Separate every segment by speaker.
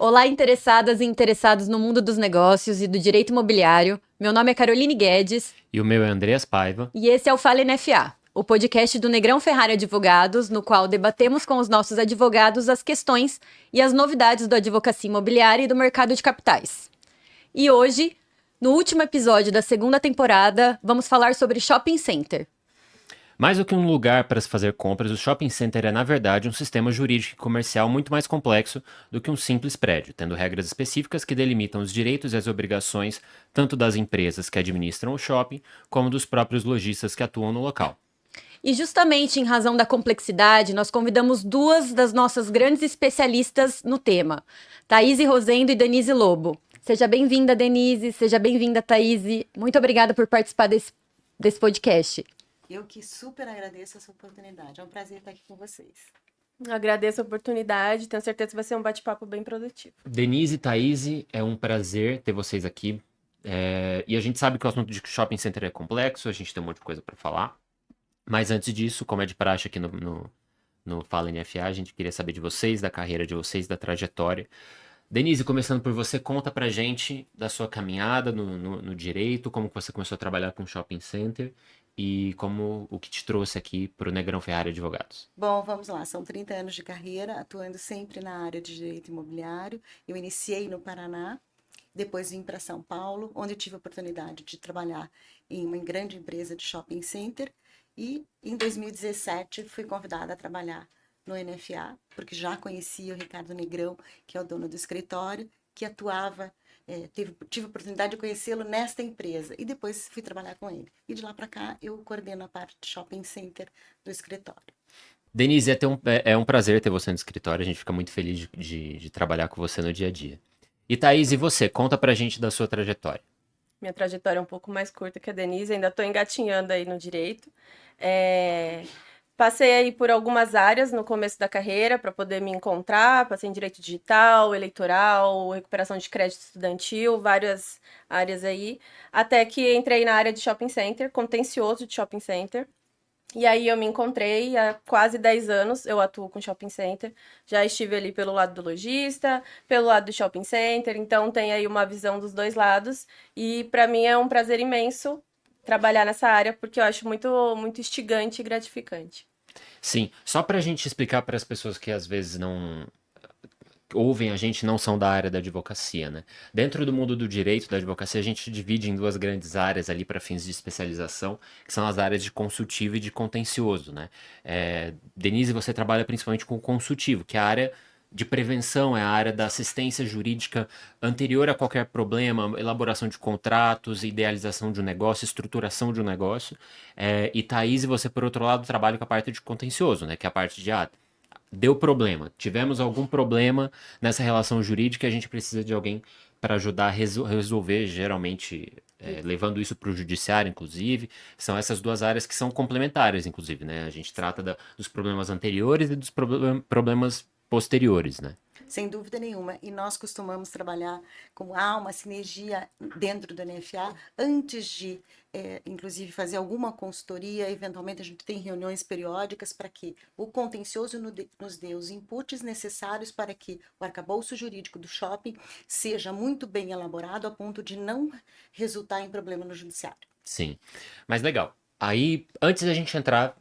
Speaker 1: Olá, interessadas e interessados no mundo dos negócios e do direito imobiliário. Meu nome é Caroline Guedes.
Speaker 2: E o meu é Andreas Paiva.
Speaker 1: E esse é o Fala NFA, o podcast do Negrão Ferrari Advogados, no qual debatemos com os nossos advogados as questões e as novidades da advocacia imobiliária e do mercado de capitais. E hoje, no último episódio da segunda temporada, vamos falar sobre shopping center.
Speaker 2: Mais do que um lugar para se fazer compras, o shopping center é, na verdade, um sistema jurídico e comercial muito mais complexo do que um simples prédio, tendo regras específicas que delimitam os direitos e as obrigações tanto das empresas que administram o shopping, como dos próprios lojistas que atuam no local.
Speaker 1: E justamente em razão da complexidade, nós convidamos duas das nossas grandes especialistas no tema, Thaís Rosendo e Denise Lobo. Seja bem-vinda, Denise, seja bem-vinda, Thaís. Muito obrigada por participar desse podcast.
Speaker 3: Eu que super agradeço essa oportunidade. É um prazer estar aqui com vocês.
Speaker 4: Agradeço a oportunidade, tenho certeza que vai ser um bate-papo bem produtivo.
Speaker 2: Denise e Thaís, é um prazer ter vocês aqui. E a gente sabe que o assunto de shopping center é complexo, a gente tem um monte de coisa para falar. Mas antes disso, como é de praxe aqui no Fala NFA, a gente queria saber de vocês, da carreira de vocês, da trajetória. Denise, começando por você, conta pra gente da sua caminhada no direito, como que você começou a trabalhar com shopping center e como o que te trouxe aqui pro Negrão Ferrari Advogados.
Speaker 3: Bom, vamos lá. São 30 anos de carreira, atuando sempre na área de direito imobiliário. Eu iniciei no Paraná, depois vim para São Paulo, onde eu tive a oportunidade de trabalhar em uma grande empresa de shopping center. E em 2017 fui convidada a trabalhar no NFA, porque já conhecia o Ricardo Negrão, que é o dono do escritório, que atuava, tive a oportunidade de conhecê-lo nesta empresa, e depois fui trabalhar com ele. E de lá para cá, eu coordeno a parte de shopping center do escritório.
Speaker 2: Denise, é um prazer ter você no escritório, a gente fica muito feliz de trabalhar com você no dia a dia. E Thaís, e você? Conta pra gente da sua trajetória.
Speaker 4: Minha trajetória é um pouco mais curta que a Denise, ainda estou engatinhando aí no direito. Passei aí por algumas áreas no começo da carreira para poder me encontrar, passei em direito digital, eleitoral, recuperação de crédito estudantil, várias áreas aí, até que entrei na área de shopping center, contencioso de shopping center. E aí eu me encontrei há quase 10 anos, eu atuo com shopping center, já estive ali pelo lado do lojista, pelo lado do shopping center, então tem aí uma visão dos dois lados, e para mim é um prazer imenso trabalhar nessa área, porque eu acho muito, muito instigante e gratificante.
Speaker 2: Sim, só pra gente explicar para as pessoas que às vezes não ouvem a gente não são da área da advocacia, né? Dentro do mundo do direito da advocacia, a gente divide em duas grandes áreas ali para fins de especialização, que são as áreas de consultivo e de contencioso, né? Denise, você trabalha principalmente com consultivo, que é a área de prevenção, é a área da assistência jurídica anterior a qualquer problema, elaboração de contratos, idealização de um negócio, estruturação de um negócio. E Thaís, você, por outro lado, trabalha com a parte de contencioso, né? Que é a parte de deu problema, tivemos algum problema nessa relação jurídica, a gente precisa de alguém para ajudar a resolver, geralmente levando isso para o judiciário, inclusive. São essas duas áreas que são complementares, inclusive, né? A gente trata dos problemas anteriores e dos problemas posteriores, né?
Speaker 3: Sem dúvida nenhuma. E nós costumamos trabalhar com uma sinergia dentro do NFA, antes de, inclusive, fazer alguma consultoria. Eventualmente, a gente tem reuniões periódicas para que o contencioso nos dê os inputs necessários para que o arcabouço jurídico do shopping seja muito bem elaborado, a ponto de não resultar em problema no judiciário.
Speaker 2: Sim, mas legal. Aí, antes da gente entrar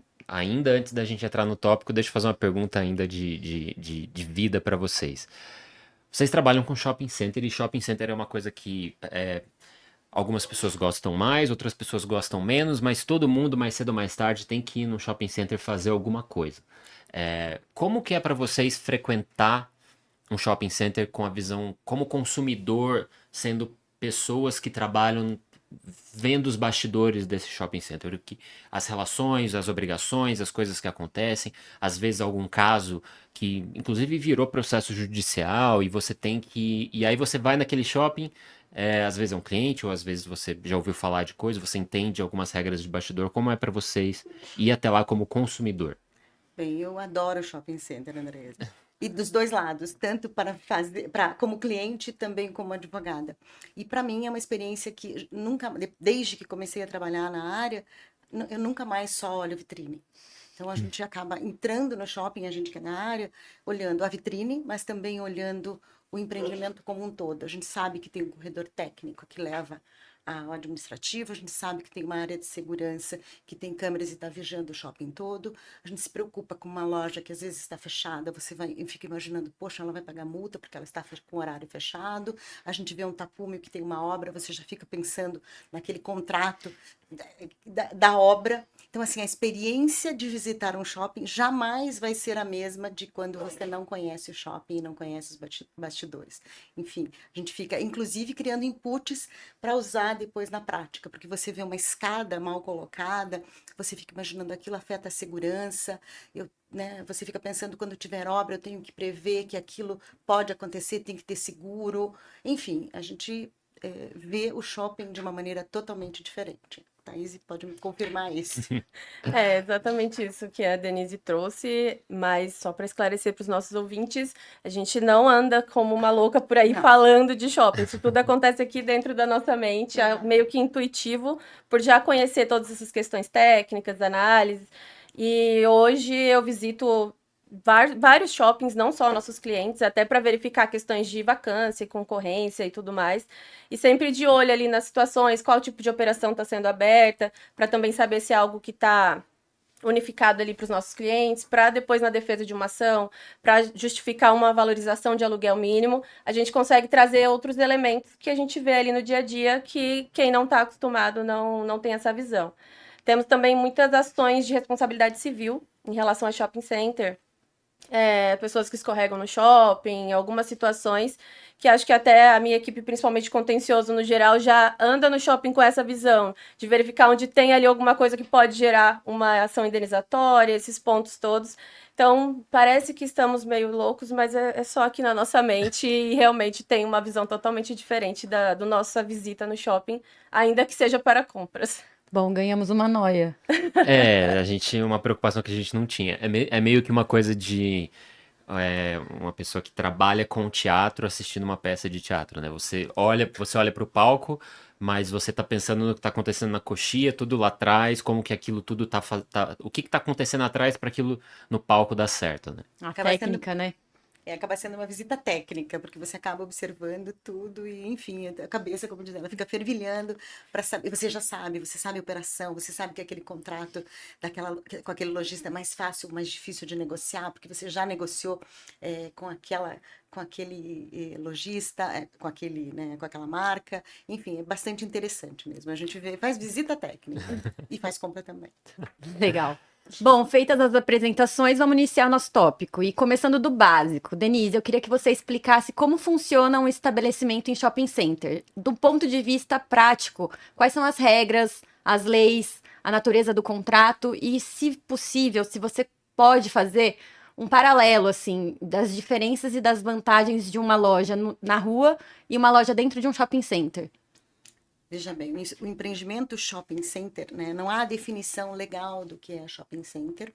Speaker 2: no tópico, deixa eu fazer uma pergunta ainda de vida para vocês. Vocês trabalham com shopping center, e shopping center é uma coisa que algumas pessoas gostam mais, outras pessoas gostam menos, mas todo mundo, mais cedo ou mais tarde, tem que ir no shopping center fazer alguma coisa. Como que é para vocês frequentar um shopping center com a visão como consumidor, sendo pessoas que trabalham vendo os bastidores desse shopping center, as relações, as obrigações, as coisas que acontecem, às vezes algum caso que inclusive virou processo judicial e você tem que... E aí você vai naquele shopping, às vezes é um cliente, ou às vezes você já ouviu falar de coisa, você entende algumas regras de bastidor. Como é para vocês ir até lá como consumidor?
Speaker 3: Bem, eu adoro o shopping center, Andresa. E dos dois lados, tanto para fazer, como cliente, também como advogada. E para mim é uma experiência que desde que comecei a trabalhar na área, eu nunca mais só olho vitrine. Então a gente acaba entrando no shopping, a gente que é na área, olhando a vitrine, mas também olhando o empreendimento como um todo. A gente sabe que tem um corredor técnico que leva ao administrativo, a gente sabe que tem uma área de segurança que tem câmeras e está vigiando o shopping todo. A gente se preocupa com uma loja que às vezes está fechada, você vai e fica imaginando, poxa, ela vai pagar multa porque ela está com o horário fechado. A gente vê um tapume que tem uma obra, você já fica pensando naquele contrato da obra. Então, assim, a experiência de visitar um shopping jamais vai ser a mesma de quando você não conhece o shopping e não conhece os bastidores. Enfim, a gente fica, inclusive, criando inputs para usar depois na prática, porque você vê uma escada mal colocada, você fica imaginando aquilo afeta a segurança, né, você fica pensando, quando tiver obra, eu tenho que prever que aquilo pode acontecer, tem que ter seguro. Enfim, a gente vê o shopping de uma maneira totalmente diferente. Thaís pode me confirmar isso.
Speaker 4: É exatamente isso que a Denise trouxe, mas só para esclarecer para os nossos ouvintes, a gente não anda como uma louca por aí falando de shopping. Isso tudo acontece aqui dentro da nossa mente, é meio que intuitivo, por já conhecer todas essas questões técnicas, análises. E hoje eu visito vários shoppings, não só nossos clientes, até para verificar questões de vacância, concorrência e tudo mais. E sempre de olho ali nas situações, qual tipo de operação está sendo aberta, para também saber se é algo que está unificado ali para os nossos clientes, para depois na defesa de uma ação, para justificar uma valorização de aluguel mínimo, a gente consegue trazer outros elementos que a gente vê ali no dia a dia que quem não está acostumado não tem essa visão. Temos também muitas ações de responsabilidade civil em relação a shopping center, pessoas que escorregam no shopping, algumas situações que acho que até a minha equipe, principalmente contencioso no geral, já anda no shopping com essa visão de verificar onde tem ali alguma coisa que pode gerar uma ação indenizatória, esses pontos todos. Então, parece que estamos meio loucos, mas é só aqui na nossa mente e realmente tem uma visão totalmente diferente da nossa visita no shopping, ainda que seja para compras.
Speaker 1: Bom, ganhamos uma noia.
Speaker 2: A gente, uma preocupação que a gente não tinha. É meio que uma coisa de uma pessoa que trabalha com teatro assistindo uma peça de teatro, né? Você olha para o palco, mas você tá pensando no que tá acontecendo na coxia, tudo lá atrás, como que aquilo tudo o que tá acontecendo atrás para aquilo no palco dar certo, né?
Speaker 1: A
Speaker 3: Acaba
Speaker 1: técnica, né?
Speaker 3: Acaba sendo uma visita técnica, porque você acaba observando tudo e, enfim, a cabeça, como diz ela, fica fervilhando para saber. Você já sabe, você sabe a operação, você sabe que aquele contrato com aquele lojista é mais fácil, mais difícil de negociar, porque você já negociou com aquele lojista, com aquela marca. Enfim, é bastante interessante mesmo. A gente faz visita técnica e faz compra também.
Speaker 1: Legal. Bom, feitas as apresentações, vamos iniciar nosso tópico. E começando do básico. Denise, eu queria que você explicasse como funciona um estabelecimento em shopping center. Do ponto de vista prático, quais são as regras, as leis, a natureza do contrato e, se possível, se você pode fazer um paralelo, assim, das diferenças e das vantagens de uma loja na rua e uma loja dentro de um shopping center.
Speaker 3: Veja bem, o empreendimento shopping center, né, não há definição legal do que é shopping center,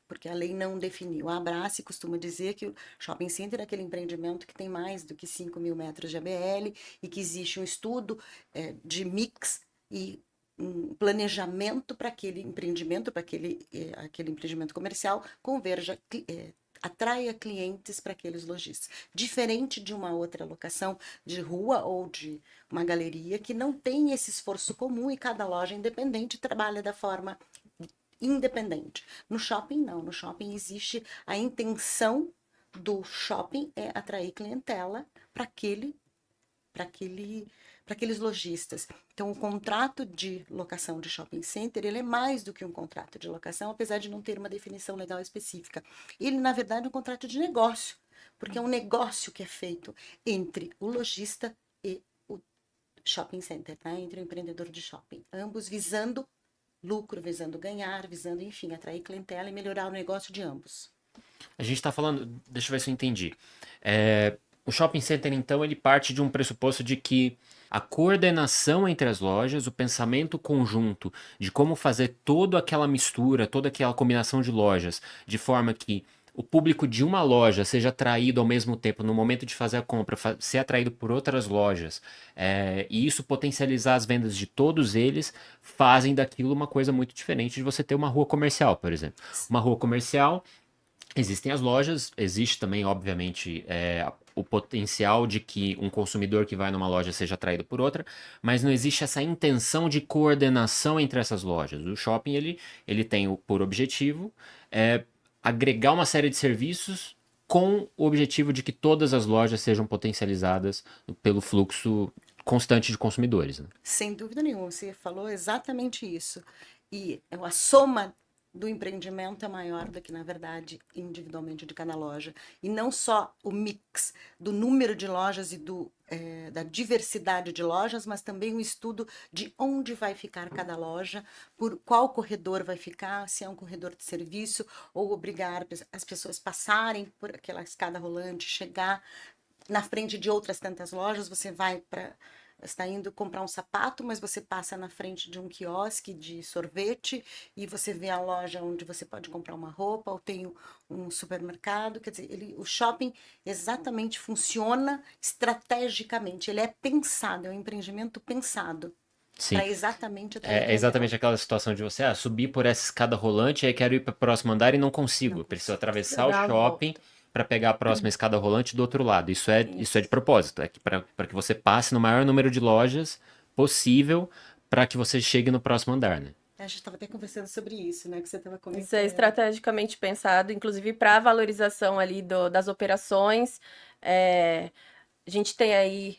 Speaker 3: porque a lei não definiu. A Abrace costuma dizer que o shopping center é aquele empreendimento que tem mais do que 5.000 metros de ABL e que existe um estudo de mix e um planejamento para aquele empreendimento, para aquele empreendimento comercial, atraia clientes para aqueles lojistas. Diferente de uma outra locação de rua ou de uma galeria que não tem esse esforço comum e cada loja independente trabalha da forma independente. No shopping, não. No shopping existe a intenção do shopping é atrair clientela para aqueles lojistas. Então, o contrato de locação de shopping center, ele é mais do que um contrato de locação, apesar de não ter uma definição legal específica. Ele, na verdade, é um contrato de negócio, porque é um negócio que é feito entre o lojista e o shopping center, tá? Entre o empreendedor de shopping, ambos visando lucro, visando ganhar, visando, enfim, atrair clientela e melhorar o negócio de ambos.
Speaker 2: A gente tá falando, deixa eu ver se eu entendi. O shopping center, então, ele parte de um pressuposto de que a coordenação entre as lojas, o pensamento conjunto de como fazer toda aquela mistura, toda aquela combinação de lojas, de forma que o público de uma loja seja atraído ao mesmo tempo, no momento de fazer a compra, ser atraído por outras lojas, e isso potencializar as vendas de todos eles, fazem daquilo uma coisa muito diferente de você ter uma rua comercial, por exemplo. Uma rua comercial, existem as lojas, existe também, obviamente, o potencial de que um consumidor que vai numa loja seja atraído por outra, mas não existe essa intenção de coordenação entre essas lojas. O shopping ele tem por objetivo agregar uma série de serviços com o objetivo de que todas as lojas sejam potencializadas pelo fluxo constante de consumidores, né?
Speaker 3: Sem dúvida nenhuma, você falou exatamente isso. E a soma do empreendimento é maior do que, na verdade, individualmente de cada loja. E não só o mix do número de lojas e da diversidade de lojas, mas também um estudo de onde vai ficar cada loja, por qual corredor vai ficar, se é um corredor de serviço, ou obrigar as pessoas passarem por aquela escada rolante, chegar na frente de outras tantas lojas. Você está indo comprar um sapato, mas você passa na frente de um quiosque de sorvete e você vê a loja onde você pode comprar uma roupa, ou tem um supermercado. Quer dizer, o shopping exatamente funciona estrategicamente. Ele é pensado, é um empreendimento pensado.
Speaker 2: Sim.
Speaker 3: Para exatamente
Speaker 2: É exatamente aquela situação de você subir por essa escada rolante, aí quero ir para o próximo andar e não consigo. Preciso atravessar o shopping para pegar a próxima escada rolante do outro lado. Isso é de propósito, para que você passe no maior número de lojas possível para que você chegue no próximo andar, né?
Speaker 3: A gente estava até conversando sobre isso, né? Que você estava comentando.
Speaker 4: Isso é estrategicamente pensado, inclusive para a valorização ali das operações. A gente tem aí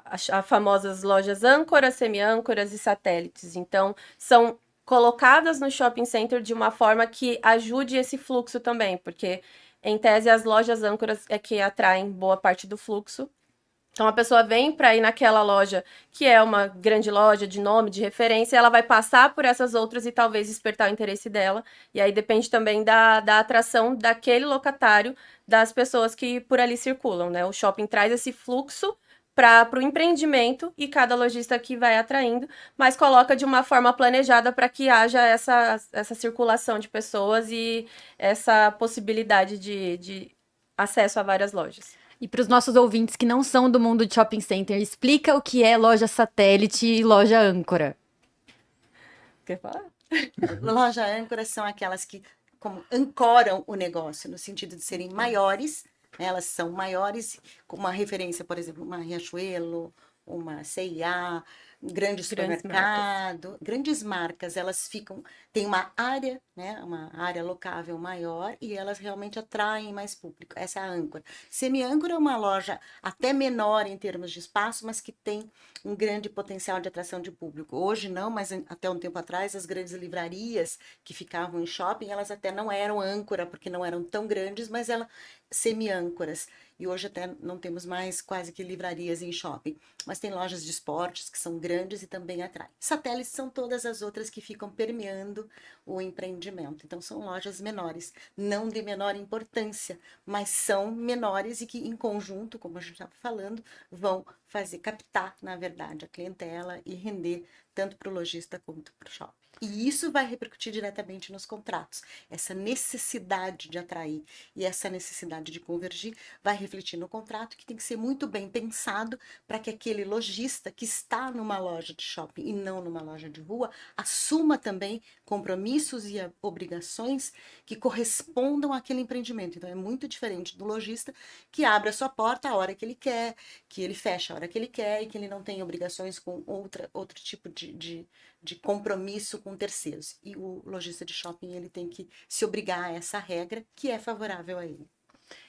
Speaker 4: as famosas lojas âncoras, semi-âncoras e satélites. Então, são colocadas no shopping center de uma forma que ajude esse fluxo também, porque, em tese, as lojas âncoras é que atraem boa parte do fluxo. Então, a pessoa vem para ir naquela loja, que é uma grande loja de nome, de referência, ela vai passar por essas outras e talvez despertar o interesse dela. E aí depende também da atração daquele locatário, das pessoas que por ali circulam, né? O shopping traz esse fluxo para o empreendimento e cada lojista que vai atraindo, mas coloca de uma forma planejada para que haja essa circulação de pessoas e essa possibilidade de acesso a várias lojas.
Speaker 1: E para os nossos ouvintes que não são do mundo de shopping center, explica o que é loja satélite e loja âncora.
Speaker 4: Quer falar?
Speaker 3: Loja âncora são aquelas que ancoram o negócio, no sentido de serem maiores. Elas são maiores, com uma referência, por exemplo, uma Riachuelo, uma C&A, um grande supermercado, grandes marcas, elas tem uma área, né, uma área locável maior, e elas realmente atraem mais público. Essa é a âncora. Semi-âncora é uma loja até menor em termos de espaço, mas que tem um grande potencial de atração de público. Hoje não, mas até um tempo atrás, as grandes livrarias que ficavam em shopping, elas até não eram âncora, porque não eram tão grandes, mas elas semi-âncoras. E hoje até não temos mais quase que livrarias em shopping, mas tem lojas de esportes que são grandes e também atraem. Satélites são todas as outras que ficam permeando o empreendimento. Então são lojas menores, não de menor importância, mas são menores e que em conjunto, como a gente estava falando, vão captar, na verdade, a clientela e render tanto para o lojista quanto para o shopping. E isso vai repercutir diretamente nos contratos. Essa necessidade de atrair e essa necessidade de convergir vai refletir no contrato, que tem que ser muito bem pensado para que aquele lojista que está numa loja de shopping e não numa loja de rua assuma também compromissos e obrigações que correspondam àquele empreendimento. Então é muito diferente do lojista que abre a sua porta a hora que ele quer, que ele fecha a hora que ele quer e que ele não tem obrigações com outro tipo de compromisso com terceiros. E o lojista de shopping, ele tem que se obrigar a essa regra que é favorável a ele.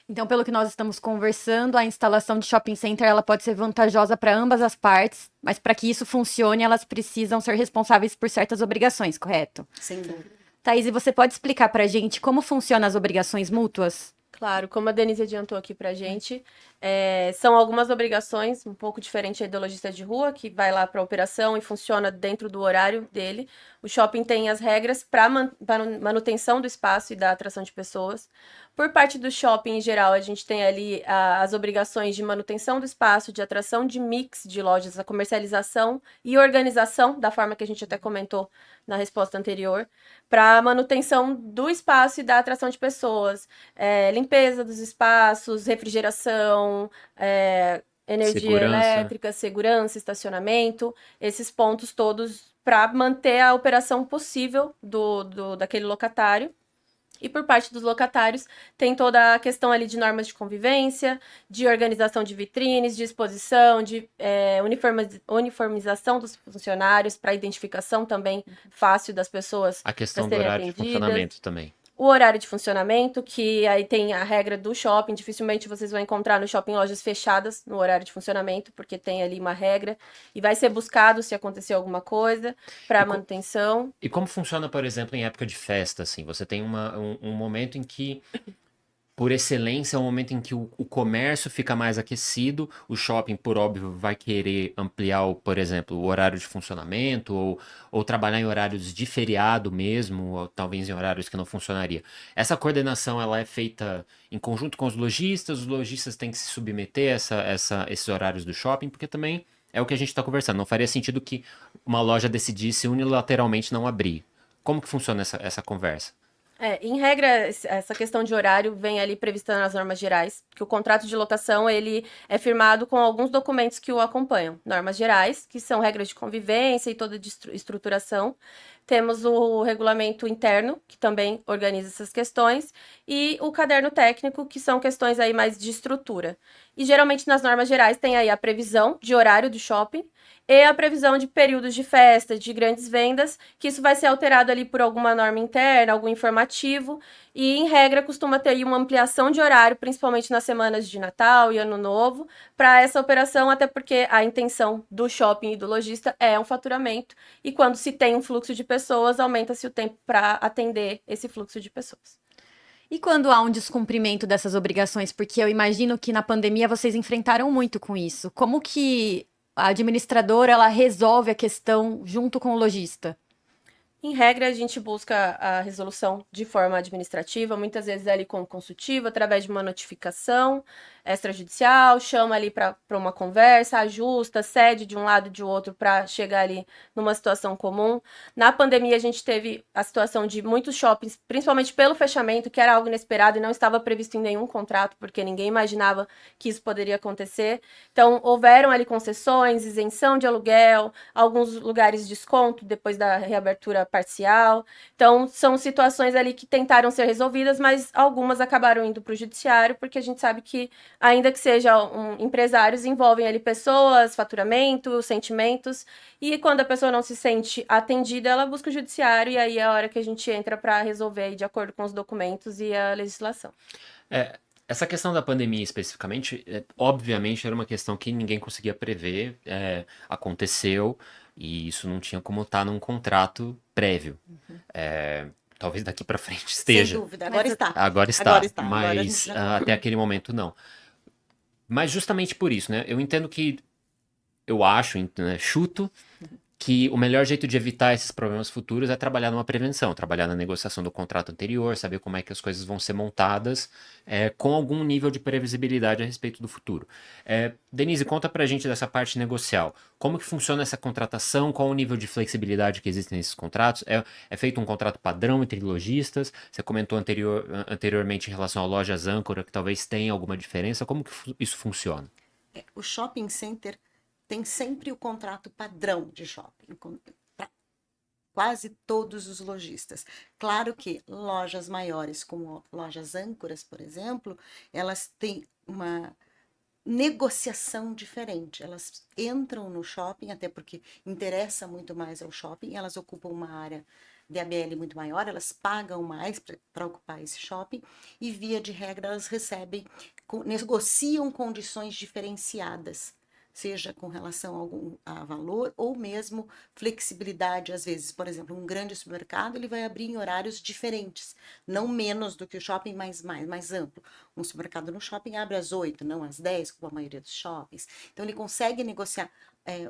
Speaker 1: Então, pelo que nós estamos conversando, a instalação de shopping center ela pode ser vantajosa para ambas as partes, mas para que isso funcione, elas precisam ser responsáveis por certas obrigações, correto?
Speaker 3: Sem dúvida.
Speaker 1: Thaís, e você pode explicar para a gente como funcionam as obrigações mútuas?
Speaker 4: Claro, como a Denise adiantou aqui pra gente, são algumas obrigações, um pouco diferente aí do lojista de rua, que vai lá para a operação e funciona dentro do horário dele. O shopping tem as regras para manutenção do espaço e da atração de pessoas. Por parte do shopping, em geral, a gente tem ali as obrigações de manutenção do espaço, de atração de mix de lojas, a comercialização e organização, da forma que a gente até comentou na resposta anterior, para manutenção do espaço e da atração de pessoas, limpeza dos espaços, refrigeração, energia elétrica, segurança, estacionamento, esses pontos todos para manter a operação possível daquele locatário. E por parte dos locatários, tem toda a questão ali de normas de convivência, de organização de vitrines, de exposição, de uniformização dos funcionários, para identificação também fácil das pessoas
Speaker 2: A
Speaker 4: para
Speaker 2: questão do
Speaker 4: serem
Speaker 2: horário de
Speaker 4: atendidas.
Speaker 2: funcionamento também.
Speaker 4: O horário de funcionamento, que aí tem a regra do shopping, dificilmente vocês vão encontrar no shopping lojas fechadas no horário de funcionamento, porque tem ali uma regra, e vai ser buscado se acontecer alguma coisa para manutenção.
Speaker 2: E como funciona, por exemplo, em época de festa, assim? Você tem um momento em que, por excelência, é um momento em que o comércio fica mais aquecido, o shopping, por óbvio, vai querer ampliar, por exemplo, o horário de funcionamento, ou trabalhar em horários de feriado mesmo, ou talvez em horários que não funcionaria. Essa coordenação, ela é feita em conjunto com os lojistas têm que se submeter a esses horários do shopping, porque também é o que a gente está conversando. Não faria sentido que uma loja decidisse unilateralmente não abrir. Como que funciona essa conversa?
Speaker 4: Em regra, essa questão de horário vem ali prevista nas normas gerais, que o contrato de locação ele é firmado com alguns documentos que o acompanham. Normas gerais, que são regras de convivência e toda de estruturação. Temos o regulamento interno, que também organiza essas questões, e o caderno técnico, que são questões aí mais de estrutura. E geralmente nas normas gerais tem aí a previsão de horário do shopping e a previsão de períodos de festa, de grandes vendas, que isso vai ser alterado ali por alguma norma interna, algum informativo, e em regra costuma ter aí uma ampliação de horário, principalmente nas semanas de Natal e Ano Novo, para essa operação, até porque a intenção do shopping e do lojista é um faturamento, e quando se tem um fluxo de pessoas, aumenta-se o tempo para atender esse fluxo de pessoas.
Speaker 1: E quando há um descumprimento dessas obrigações? Porque eu imagino que na pandemia vocês enfrentaram muito com isso. Como que a administradora ela resolve a questão junto com o lojista?
Speaker 4: Em regra, a gente busca a resolução de forma administrativa, muitas vezes ali com consultivo, através de uma notificação extrajudicial, chama ali para uma conversa, ajusta, cede de um lado e de outro para chegar ali numa situação comum. Na pandemia, a gente teve a situação de muitos shoppings, principalmente pelo fechamento, que era algo inesperado e não estava previsto em nenhum contrato, porque ninguém imaginava que isso poderia acontecer. Então, houveram ali concessões, isenção de aluguel, alguns lugares desconto depois da reabertura parcial. Então, são situações ali que tentaram ser resolvidas, mas algumas acabaram indo para o judiciário, porque a gente sabe que, ainda que sejam empresários, envolvem ali pessoas, faturamento, sentimentos, e quando a pessoa não se sente atendida, ela busca o judiciário, e aí é a hora que a gente entra para resolver aí, de acordo com os documentos e a legislação.
Speaker 2: Essa questão da pandemia especificamente, obviamente era uma questão que ninguém conseguia prever, aconteceu, e isso não tinha como estar num contrato prévio. Talvez daqui para frente esteja.
Speaker 3: Sem dúvida, agora está.
Speaker 2: Agora está,
Speaker 3: Agora está. Agora a gente
Speaker 2: mas
Speaker 3: já...
Speaker 2: até aquele momento não. Mas justamente por isso, né? Eu entendo que, eu acho, né, chuto, que o melhor jeito de evitar esses problemas futuros é trabalhar numa prevenção, trabalhar na negociação do contrato anterior, saber como é que as coisas vão ser montadas, com algum nível de previsibilidade a respeito do futuro. Denise, conta pra gente dessa parte negocial. Como que funciona essa contratação? Qual o nível de flexibilidade que existe nesses contratos? É feito um contrato padrão entre lojistas? Você comentou anteriormente em relação a lojas âncora, que talvez tenha alguma diferença. Como que isso funciona?
Speaker 3: O shopping center tem sempre o contrato padrão de shopping, para quase todos os lojistas. Claro que lojas maiores, como lojas âncoras, por exemplo, elas têm uma negociação diferente. Elas entram no shopping, até porque interessa muito mais ao shopping, elas ocupam uma área de ABL muito maior, elas pagam mais para ocupar esse shopping e, via de regra, elas negociam condições diferenciadas, seja com relação a valor ou mesmo flexibilidade. Às vezes, por exemplo, um grande supermercado ele vai abrir em horários diferentes, não menos do que o shopping, mais amplo. Um supermercado no shopping abre às 8, não às 10, como a maioria dos shoppings. Então, ele consegue negociar.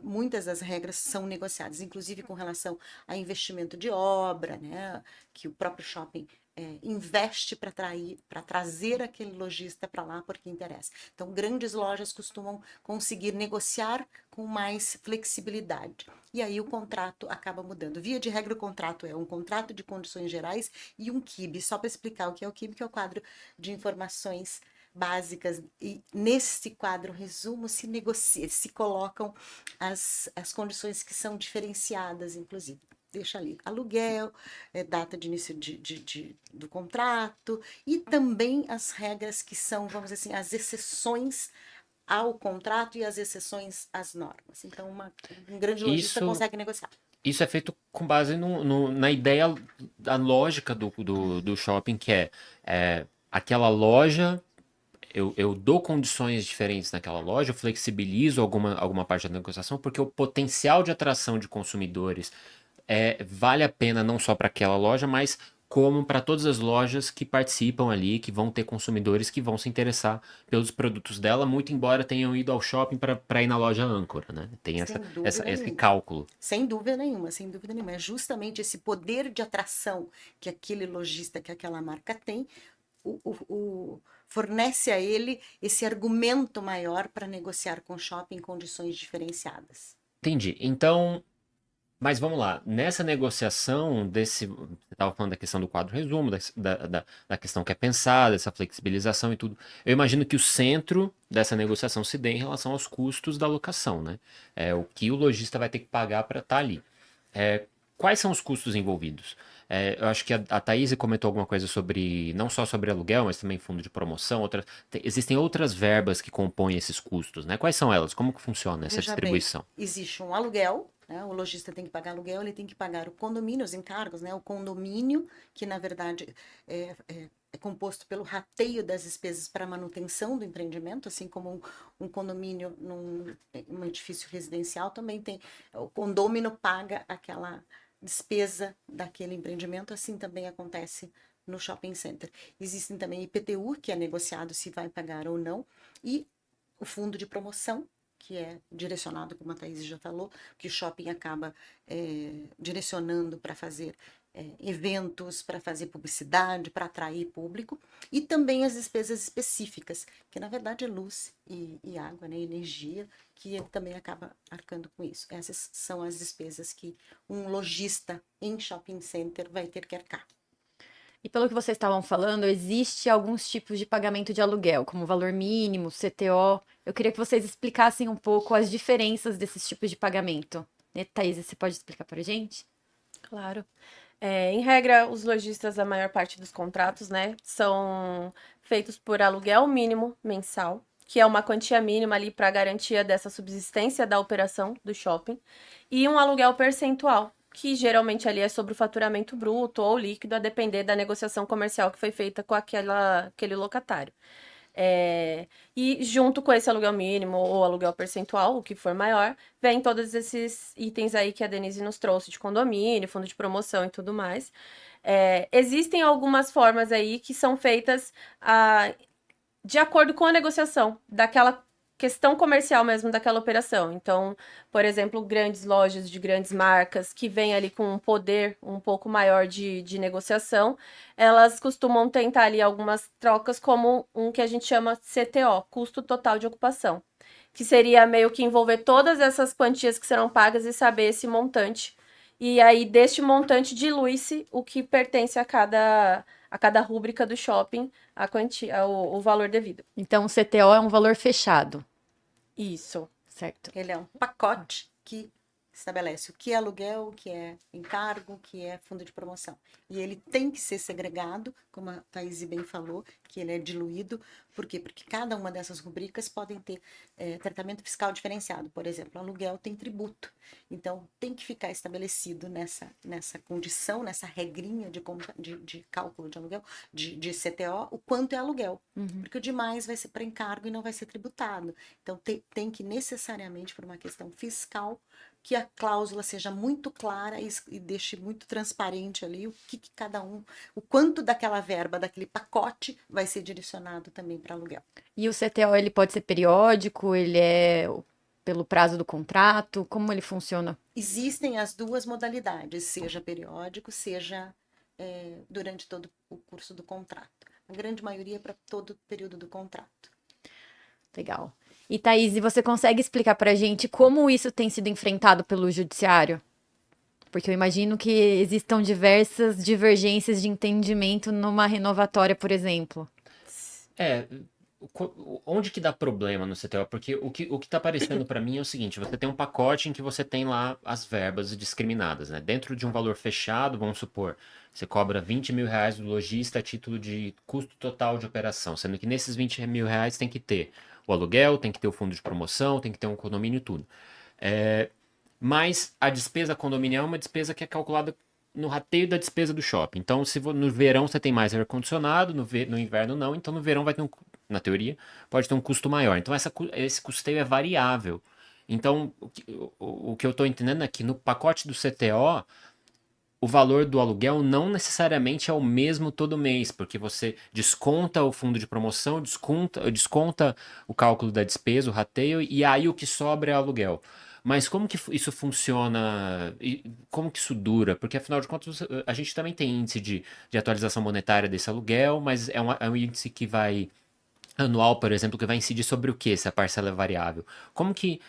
Speaker 3: Muitas das regras são negociadas, inclusive com relação a investimento de obra, né, que o próprio shopping investe para trazer aquele lojista para lá porque interessa. Então, grandes lojas costumam conseguir negociar com mais flexibilidade. E aí o contrato acaba mudando. Via de regra, o contrato é um contrato de condições gerais e um QIB. Só para explicar o que é o QIB, que é o quadro de informações básicas, e nesse quadro resumo se negocia, se colocam as condições que são diferenciadas, inclusive. deixa ali aluguel, data de início do contrato e também as regras que são, vamos dizer assim, as exceções ao contrato e as exceções às normas. Então, um grande lojista
Speaker 2: Isso,
Speaker 3: consegue negociar.
Speaker 2: isso é feito com base na ideia, da lógica do shopping, que é aquela loja. Eu dou condições diferentes naquela loja, eu flexibilizo alguma parte da negociação, porque o potencial de atração de consumidores vale a pena não só para aquela loja, mas como para todas as lojas que participam ali, que vão ter consumidores que vão se interessar pelos produtos dela, muito embora tenham ido ao shopping para ir na loja âncora, né? Tem
Speaker 3: Sem dúvida
Speaker 2: esse
Speaker 3: nenhuma.
Speaker 2: cálculo.
Speaker 3: Sem dúvida nenhuma, sem dúvida nenhuma. É justamente esse poder de atração que aquele lojista, que aquela marca tem, fornece a ele esse argumento maior para negociar com o shopping em condições diferenciadas.
Speaker 2: Entendi. Então, mas vamos lá, nessa negociação você estava falando da questão do quadro resumo, da questão que é pensada, essa flexibilização e tudo. Eu imagino que o centro dessa negociação se dê em relação aos custos da locação, né? É o que o lojista vai ter que pagar para estar ali. Quais são os custos envolvidos? Eu acho que a Thaís comentou alguma coisa sobre, não só sobre aluguel, mas também fundo de promoção. Existem outras verbas que compõem esses custos, né? Quais são elas? Como que funciona essa
Speaker 3: Veja bem,
Speaker 2: distribuição?
Speaker 3: existe um aluguel, né? O lojista tem que pagar aluguel, ele tem que pagar o condomínio, os encargos, né? O condomínio, que na verdade é composto pelo rateio das despesas para manutenção do empreendimento, assim como um condomínio num edifício residencial também tem. O condômino paga aquela despesa daquele empreendimento, assim também acontece no shopping center. Existem também IPTU, que é negociado se vai pagar ou não, e o fundo de promoção, que é direcionado, como a Thaís já falou, que o shopping acaba direcionando para fazer eventos, para fazer publicidade, para atrair público, e também as despesas específicas, que na verdade é luz e água, né, energia, que ele também acaba arcando com isso. Essas são as despesas que um lojista em shopping center vai ter que arcar.
Speaker 1: E pelo que vocês estavam falando, existe alguns tipos de pagamento de aluguel, como valor mínimo, CTO. Eu queria que vocês explicassem um pouco as diferenças desses tipos de pagamento. Thaís, você pode explicar para a gente?
Speaker 4: Claro. Em regra, os lojistas, a maior parte dos contratos, né, são feitos por aluguel mínimo mensal, que é uma quantia mínima ali para garantia dessa subsistência da operação do shopping, e um aluguel percentual, que geralmente ali é sobre o faturamento bruto ou líquido, a depender da negociação comercial que foi feita com aquele locatário. E junto com esse aluguel mínimo ou aluguel percentual, o que for maior, vem todos esses itens aí que a Denise nos trouxe de condomínio, fundo de promoção e tudo mais. Existem algumas formas aí que são feitas de acordo com a negociação daquela questão comercial mesmo daquela operação. Então, por exemplo, grandes lojas de grandes marcas que vêm ali com um poder um pouco maior de negociação, elas costumam tentar ali algumas trocas como um que a gente chama CTO, custo total de ocupação, que seria meio que envolver todas essas quantias que serão pagas e saber esse montante. E aí, deste montante, dilui-se o que pertence a cada rúbrica do shopping, a quantia, o valor devido.
Speaker 1: Então, o CTO é um valor fechado,
Speaker 4: Isso.
Speaker 1: certo?
Speaker 3: Ele é um pacote que estabelece o que é aluguel, o que é encargo, o que é fundo de promoção. E ele tem que ser segregado, como a Thaís bem falou, que ele é diluído. Por quê? Porque cada uma dessas rubricas podem ter tratamento fiscal diferenciado. Por exemplo, aluguel tem tributo. Então, tem que ficar estabelecido nessa condição, nessa regrinha de cálculo de aluguel, de CTO, o quanto é aluguel. Porque o demais vai ser para encargo e não vai ser tributado. Então, tem que necessariamente, por uma questão fiscal, que a cláusula seja muito clara e deixe muito transparente ali o que cada um, o quanto daquela verba, daquele pacote, vai ser direcionado também para aluguel.
Speaker 1: E o CTO, ele pode ser periódico, ele é pelo prazo do contrato, como ele funciona?
Speaker 3: Existem as duas modalidades, seja periódico, seja durante todo o curso do contrato. A grande maioria é para todo o período do contrato.
Speaker 1: Legal. E Thaís, você consegue explicar pra gente como isso tem sido enfrentado pelo judiciário? Porque eu imagino que existam diversas divergências de entendimento numa renovatória, por exemplo.
Speaker 2: onde que dá problema no CTO? Porque o que tá aparecendo para mim é o seguinte, você tem um pacote em que você tem lá as verbas discriminadas, né? Dentro de um valor fechado, vamos supor, você cobra 20 mil reais do lojista a título de custo total de operação, sendo que nesses 20 mil reais tem que ter o aluguel, tem que ter o fundo de promoção, tem que ter um condomínio e tudo. Mas a despesa condominial é uma despesa que é calculada no rateio da despesa do shopping. Então, se no verão você tem mais ar-condicionado, no inverno não, então no verão vai ter na teoria, pode ter um custo maior. Então, esse custeio é variável. Então, o que eu estou entendendo é que no pacote do CTO, o valor do aluguel não necessariamente é o mesmo todo mês, porque você desconta o fundo de promoção, desconta o cálculo da despesa, o rateio, e aí o que sobra é aluguel. Mas como que isso funciona? E como que isso dura? Porque afinal de contas, a gente também tem índice de atualização monetária desse aluguel, mas é um índice que vai anual, por exemplo, que vai incidir sobre o que se a parcela é variável. Como que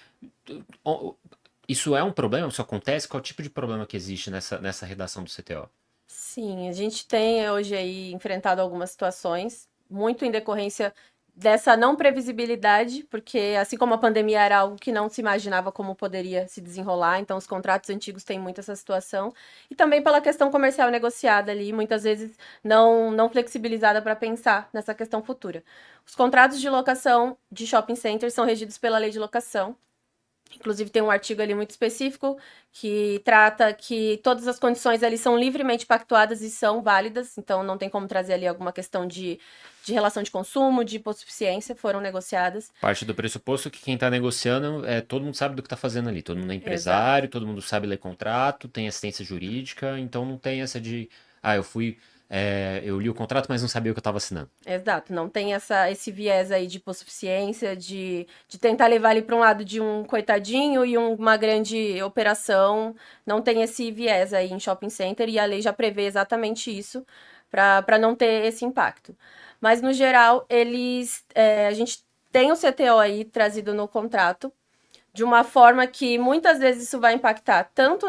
Speaker 2: isso é um problema? Isso acontece? Qual tipo de problema que existe nessa redação do CTO?
Speaker 4: Sim, a gente tem hoje aí enfrentado algumas situações, muito em decorrência dessa não previsibilidade, porque assim como a pandemia era algo que não se imaginava como poderia se desenrolar, então os contratos antigos têm muito essa situação, e também pela questão comercial negociada ali, muitas vezes não flexibilizada para pensar nessa questão futura. Os contratos de locação de shopping centers são regidos pela lei de locação. Inclusive, tem um artigo ali muito específico que trata que todas as condições ali são livremente pactuadas e são válidas, então não tem como trazer ali alguma questão de relação de consumo, de hipossuficiência, foram negociadas.
Speaker 2: Parte do pressuposto que quem está negociando todo mundo sabe do que está fazendo ali. Todo mundo é empresário, todo mundo sabe ler contrato, tem assistência jurídica, então não tem essa de, eu li o contrato, mas não sabia o que eu estava assinando.
Speaker 4: Exato, não tem esse viés aí de hipossuficiência, de tentar levar ele para um lado de um coitadinho e uma grande operação, não tem esse viés aí em shopping center e a lei já prevê exatamente isso para não ter esse impacto. Mas, no geral, a gente tem o CTO aí trazido no contrato, de uma forma que muitas vezes isso vai impactar tanto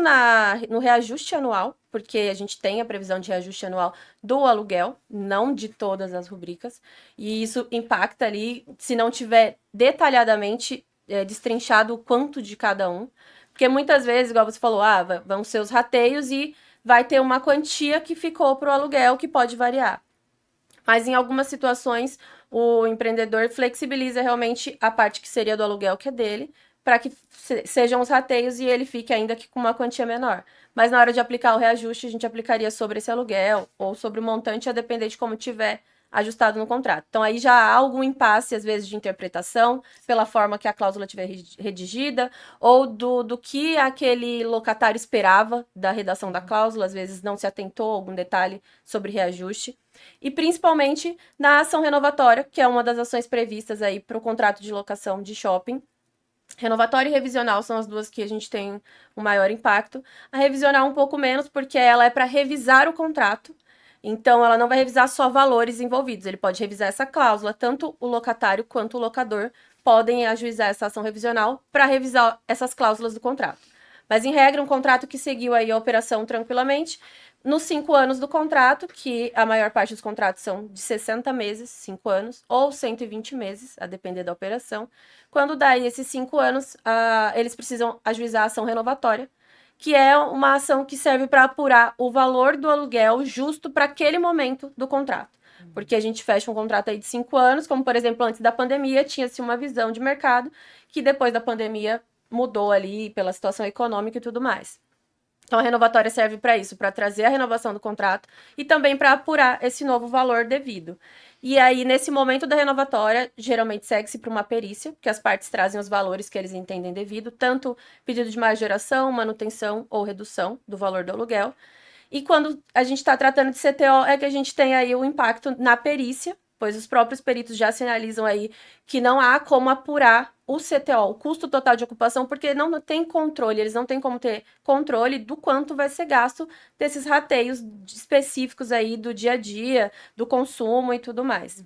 Speaker 4: no reajuste anual, porque a gente tem a previsão de reajuste anual do aluguel, não de todas as rubricas, e isso impacta ali, se não tiver detalhadamente destrinchado o quanto de cada um, porque muitas vezes, igual você falou, vão ser os rateios e vai ter uma quantia que ficou para o aluguel que pode variar. Mas em algumas situações, o empreendedor flexibiliza realmente a parte que seria do aluguel, que é dele, para que sejam os rateios e ele fique ainda que com uma quantia menor. Mas na hora de aplicar o reajuste, a gente aplicaria sobre esse aluguel ou sobre o montante, a depender de como tiver ajustado no contrato. Então aí já há algum impasse, às vezes, de interpretação, pela forma que a cláusula tiver redigida, ou do que aquele locatário esperava da redação da cláusula, às vezes não se atentou a algum detalhe sobre reajuste. E principalmente na ação renovatória, que é uma das ações previstas aí para o contrato de locação de shopping. Renovatória e revisional são as duas que a gente tem um maior impacto. A revisional um pouco menos, porque ela é para revisar o contrato. Então, ela não vai revisar só valores envolvidos. Ele pode revisar essa cláusula. Tanto o locatário quanto o locador podem ajuizar essa ação revisional para revisar essas cláusulas do contrato. Mas, em regra, um contrato que seguiu aí a operação tranquilamente, nos 5 anos do contrato, que a maior parte dos contratos são de 60 meses, 5 anos, ou 120 meses, a depender da operação. Quando dá aí esses 5 anos, eles precisam ajuizar a ação renovatória, que é uma ação que serve para apurar o valor do aluguel justo para aquele momento do contrato. Porque a gente fecha um contrato aí de 5 anos, como, por exemplo, antes da pandemia, tinha-se uma visão de mercado, que depois da pandemia mudou ali pela situação econômica e tudo mais. Então, a renovatória serve para isso, para trazer a renovação do contrato e também para apurar esse novo valor devido. E aí, nesse momento da renovatória, geralmente segue-se para uma perícia, que as partes trazem os valores que eles entendem devido, tanto pedido de majoração, manutenção ou redução do valor do aluguel. E quando a gente está tratando de CTO, é que a gente tem aí o impacto na perícia, pois os próprios peritos já sinalizam aí que não há como apurar o CTO, o custo total de ocupação, porque não tem controle, eles não têm como ter controle do quanto vai ser gasto desses rateios específicos aí do dia a dia, do consumo e tudo mais.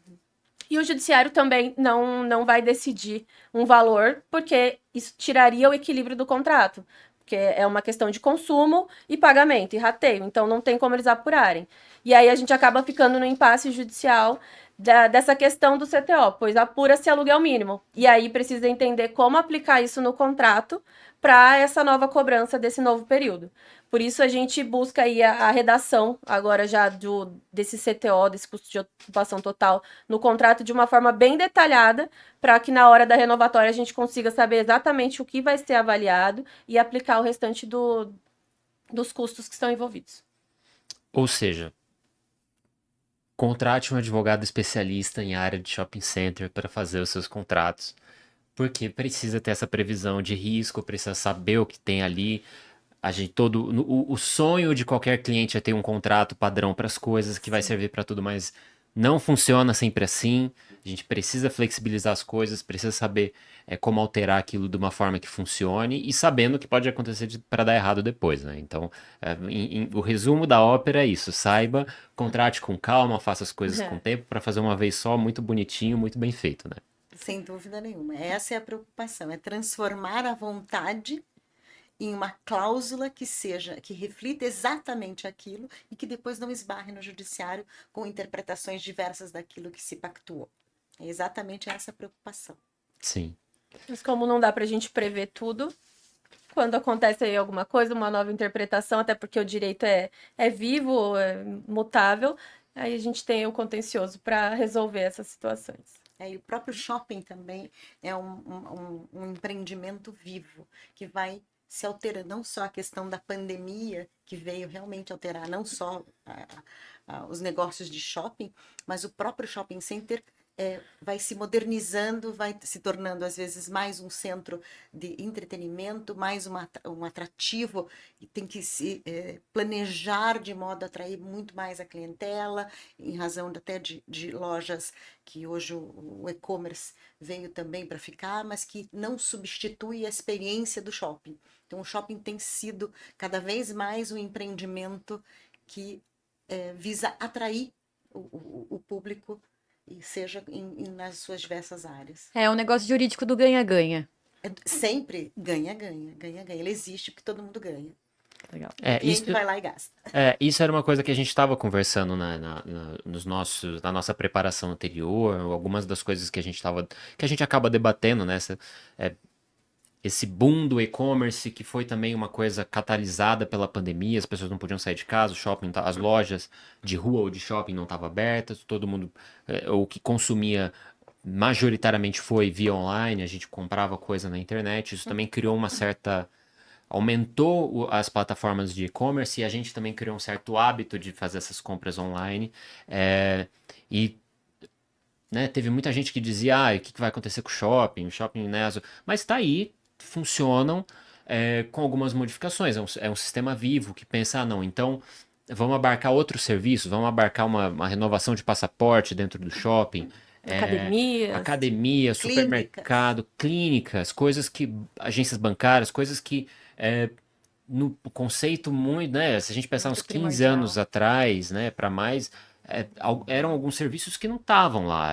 Speaker 4: E o judiciário também não vai decidir um valor, porque isso tiraria o equilíbrio do contrato, porque é uma questão de consumo e pagamento, e rateio, então não tem como eles apurarem. E aí a gente acaba ficando no impasse judicial dessa questão do CTO, pois apura-se aluguel mínimo. E aí precisa entender como aplicar isso no contrato para essa nova cobrança desse novo período. Por isso a gente busca aí a redação agora já desse CTO, desse custo de ocupação total, no contrato de uma forma bem detalhada, para que na hora da renovatória a gente consiga saber exatamente o que vai ser avaliado e aplicar o restante dos custos que estão envolvidos.
Speaker 2: Ou seja, contrate um advogado especialista em área de shopping center para fazer os seus contratos, porque precisa ter essa previsão de risco, precisa saber o que tem ali. O sonho de qualquer cliente é ter um contrato padrão para as coisas que vai servir para tudo, mas não funciona sempre assim. A gente precisa flexibilizar as coisas, precisa saber como alterar aquilo de uma forma que funcione e sabendo que pode acontecer para dar errado depois, né? Então, o resumo da ópera é isso: saiba, contrate com calma, faça as coisas com tempo para fazer uma vez só, muito bonitinho, muito bem feito, né?
Speaker 3: Sem dúvida nenhuma. Essa é a preocupação, é transformar a vontade em uma cláusula que reflita exatamente aquilo e que depois não esbarre no judiciário com interpretações diversas daquilo que se pactuou. É exatamente essa a preocupação.
Speaker 2: Sim.
Speaker 4: Mas como não dá para a gente prever tudo, quando acontece aí alguma coisa, uma nova interpretação, até porque o direito é vivo, é mutável, aí a gente tem o contencioso para resolver essas situações.
Speaker 3: E o próprio shopping também é um empreendimento vivo, que vai se alterando, não só a questão da pandemia, que veio realmente alterar não só os negócios de shopping, mas o próprio shopping center vai se modernizando, vai se tornando às vezes mais um centro de entretenimento, mais um atrativo, e tem que se planejar de modo a atrair muito mais a clientela, em razão até de lojas que hoje o e-commerce veio também para ficar, mas que não substitui a experiência do shopping. Então o shopping tem sido cada vez mais um empreendimento que visa atrair o público, e seja nas suas diversas áreas.
Speaker 1: É um negócio jurídico do ganha-ganha.
Speaker 3: Sempre ganha-ganha, ganha-ganha. Ele existe porque todo mundo ganha.
Speaker 1: Legal.
Speaker 3: O cliente vai lá e gasta.
Speaker 2: Isso era uma coisa que a gente estava conversando na nossa preparação anterior, algumas das coisas que a gente acaba debatendo nessa. Esse boom do e-commerce, que foi também uma coisa catalisada pela pandemia, as pessoas não podiam sair de casa, as lojas de rua ou de shopping não estavam abertas, todo mundo, o que majoritariamente foi via online, a gente comprava coisa na internet, isso também criou uma certa... aumentou as plataformas de e-commerce e a gente também criou um certo hábito de fazer essas compras online, né, teve muita gente que dizia, o que vai acontecer com o shopping, né, mas tá aí, funcionam com algumas modificações. É um sistema vivo que pensa, não, então vamos abarcar outros serviços, vamos abarcar uma renovação de passaporte dentro do shopping. Academia, supermercado, clínicas, coisas que... agências bancárias, coisas que... no conceito muito, né? Se a gente pensar uns 15 anos atrás, né, para mais... eram alguns serviços que não estavam lá,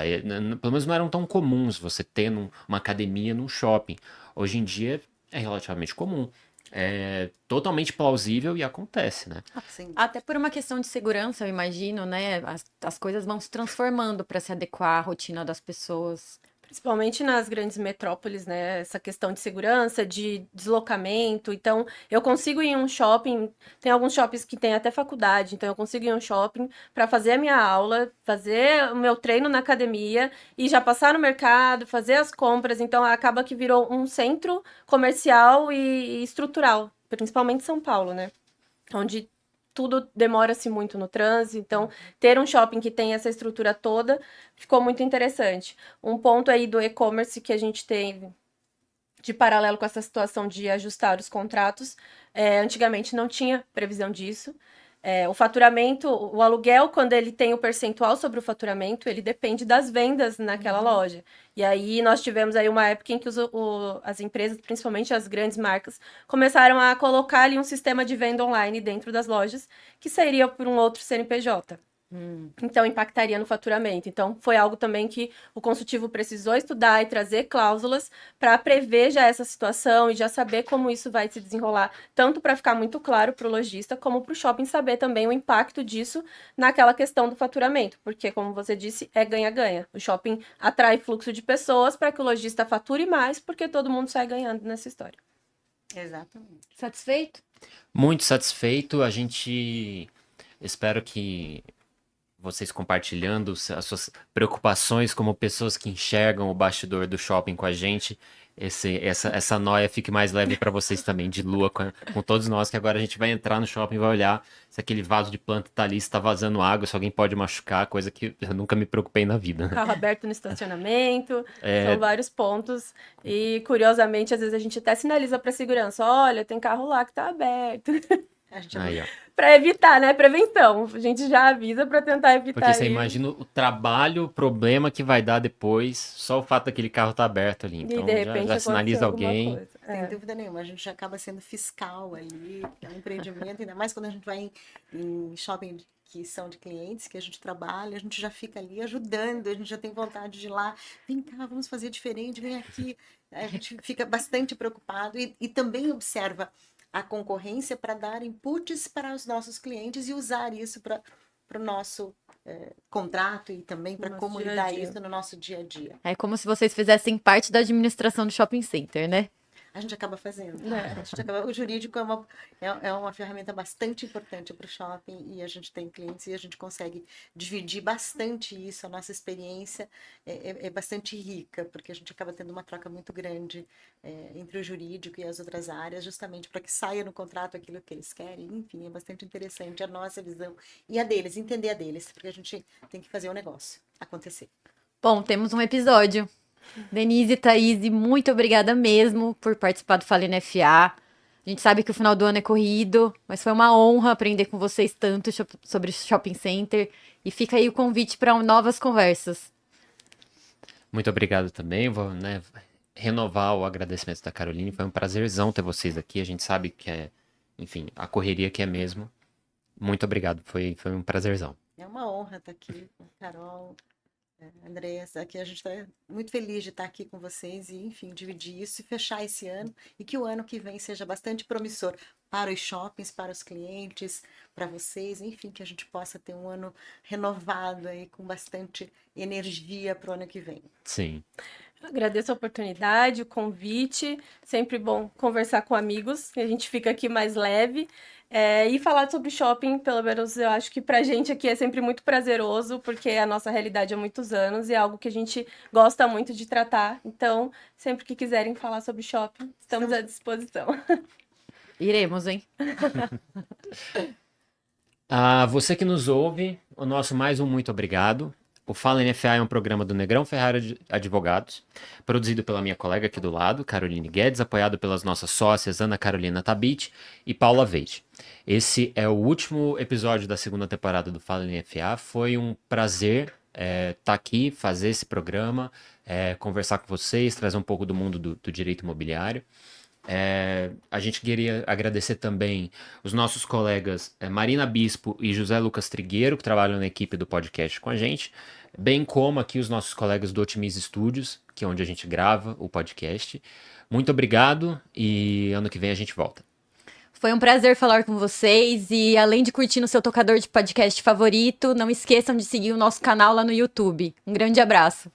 Speaker 2: pelo menos não eram tão comuns você ter uma academia num shopping. Hoje em dia é relativamente comum, é totalmente plausível e acontece, né?
Speaker 3: Sim.
Speaker 1: Até por uma questão de segurança, eu imagino, né? As coisas vão se transformando para se adequar à rotina das pessoas.
Speaker 4: Principalmente nas grandes metrópoles, né? Essa questão de segurança, de deslocamento. Então, eu consigo ir em um shopping. Tem alguns shoppings que tem até faculdade. Então, eu consigo ir em um shopping para fazer a minha aula, fazer o meu treino na academia e já passar no mercado, fazer as compras. Então, acaba que virou um centro comercial e estrutural, principalmente São Paulo, né? Onde tudo demora-se muito no trânsito, então ter um shopping que tem essa estrutura toda ficou muito interessante. Um ponto aí do e-commerce que a gente tem de paralelo com essa situação de ajustar os contratos, antigamente não tinha previsão disso. O faturamento, o aluguel, quando ele tem o percentual sobre o faturamento, ele depende das vendas naquela loja. E aí nós tivemos aí uma época em que as empresas, principalmente as grandes marcas, começaram a colocar ali um sistema de venda online dentro das lojas, que sairia por um outro CNPJ. Então, impactaria no faturamento. Então, foi algo também que o consultivo precisou estudar e trazer cláusulas para prever já essa situação e já saber como isso vai se desenrolar, tanto para ficar muito claro para o lojista, como para o shopping saber também o impacto disso naquela questão do faturamento. Porque, como você disse, é ganha-ganha. O shopping atrai fluxo de pessoas para que o lojista fature mais, porque todo mundo sai ganhando nessa história.
Speaker 3: Exatamente.
Speaker 1: Satisfeito?
Speaker 2: Muito satisfeito. A gente espero que vocês compartilhando as suas preocupações como pessoas que enxergam o bastidor do shopping com a gente, essa noia fique mais leve para vocês também, de lua com todos nós, que agora a gente vai entrar no shopping e vai olhar se aquele vaso de planta tá ali, se tá vazando água, se alguém pode machucar, coisa que eu nunca me preocupei na vida.
Speaker 4: Carro aberto no estacionamento, são vários pontos. E, curiosamente, às vezes a gente até sinaliza para segurança, olha, tem carro lá que tá aberto.
Speaker 3: A gente
Speaker 2: Aí, ó.
Speaker 4: Para evitar, né? Prevenção. A gente já avisa para tentar evitar
Speaker 2: Porque você
Speaker 4: isso.
Speaker 2: imagina o trabalho, o problema que vai dar depois, só o fato daquele carro tá aberto ali. Então
Speaker 4: de repente
Speaker 2: já sinaliza
Speaker 4: aconteceu alguma
Speaker 2: alguém.
Speaker 4: coisa.
Speaker 3: Sem dúvida nenhuma, a gente já acaba sendo fiscal ali, é um empreendimento, ainda mais quando a gente vai em shopping que são de clientes, que a gente trabalha, a gente já fica ali ajudando, a gente já tem vontade de ir lá, vem cá, vamos fazer diferente, vem aqui. A gente fica bastante preocupado e também observa a concorrência para dar inputs para os nossos clientes e usar isso para o nosso contrato e também para
Speaker 4: Nosso
Speaker 3: como
Speaker 4: dia a
Speaker 3: lidar
Speaker 4: dia.
Speaker 3: isso no nosso dia a dia.
Speaker 1: É como se vocês fizessem parte da administração do shopping center, né?
Speaker 3: A gente acaba fazendo. O jurídico é uma ferramenta bastante importante para o shopping e a gente tem clientes e a gente consegue dividir bastante isso. A nossa experiência é bastante rica, porque a gente acaba tendo uma troca muito grande entre o jurídico e as outras áreas, justamente para que saia no contrato aquilo que eles querem. Enfim, é bastante interessante a nossa visão e a deles, entender a deles, porque a gente tem que fazer o negócio acontecer.
Speaker 1: Bom, temos um episódio. Denise e Thaís, muito obrigada mesmo por participar do Fala NFA. A gente sabe que o final do ano é corrido, mas foi uma honra aprender com vocês tanto sobre shopping center. E fica aí o convite para novas conversas.
Speaker 2: Muito obrigado também. Vou, renovar o agradecimento da Caroline. Foi um prazerzão ter vocês aqui. A gente sabe que enfim, a correria que é mesmo. Muito obrigado. Foi um prazerzão.
Speaker 3: É uma honra estar aqui com a Carol, Andressa, aqui a gente está muito feliz de estar aqui com vocês e, enfim, dividir isso e fechar esse ano e que o ano que vem seja bastante promissor para os shoppings, para os clientes, para vocês, enfim, que a gente possa ter um ano renovado aí com bastante energia para o ano que vem.
Speaker 2: Sim.
Speaker 4: Agradeço a oportunidade, o convite. Sempre bom conversar com amigos, a gente fica aqui mais leve. E falar sobre shopping, pelo menos eu acho que pra gente aqui é sempre muito prazeroso, porque é a nossa realidade há muitos anos e é algo que a gente gosta muito de tratar. Então, sempre que quiserem falar sobre shopping, estamos à disposição.
Speaker 1: Iremos, hein?
Speaker 2: Você que nos ouve, o nosso mais um muito obrigado. O Fala NFA é um programa do Negrão Ferrari Advogados, produzido pela minha colega aqui do lado, Caroline Guedes, apoiado pelas nossas sócias Ana Carolina Tabit e Paula Veide. Esse é o último episódio da segunda temporada do Fala NFA. Foi um prazer estar aqui, fazer esse programa, conversar com vocês, trazer um pouco do mundo do direito imobiliário. A gente queria agradecer também os nossos colegas Marina Bispo e José Lucas Trigueiro, que trabalham na equipe do podcast com a gente, bem como aqui os nossos colegas do Otimize Studios, que é onde a gente grava o podcast. Muito obrigado e ano que vem a gente volta.
Speaker 1: Foi um prazer falar com vocês e além de curtir no seu tocador de podcast favorito, não esqueçam de seguir o nosso canal lá no YouTube. Um grande abraço.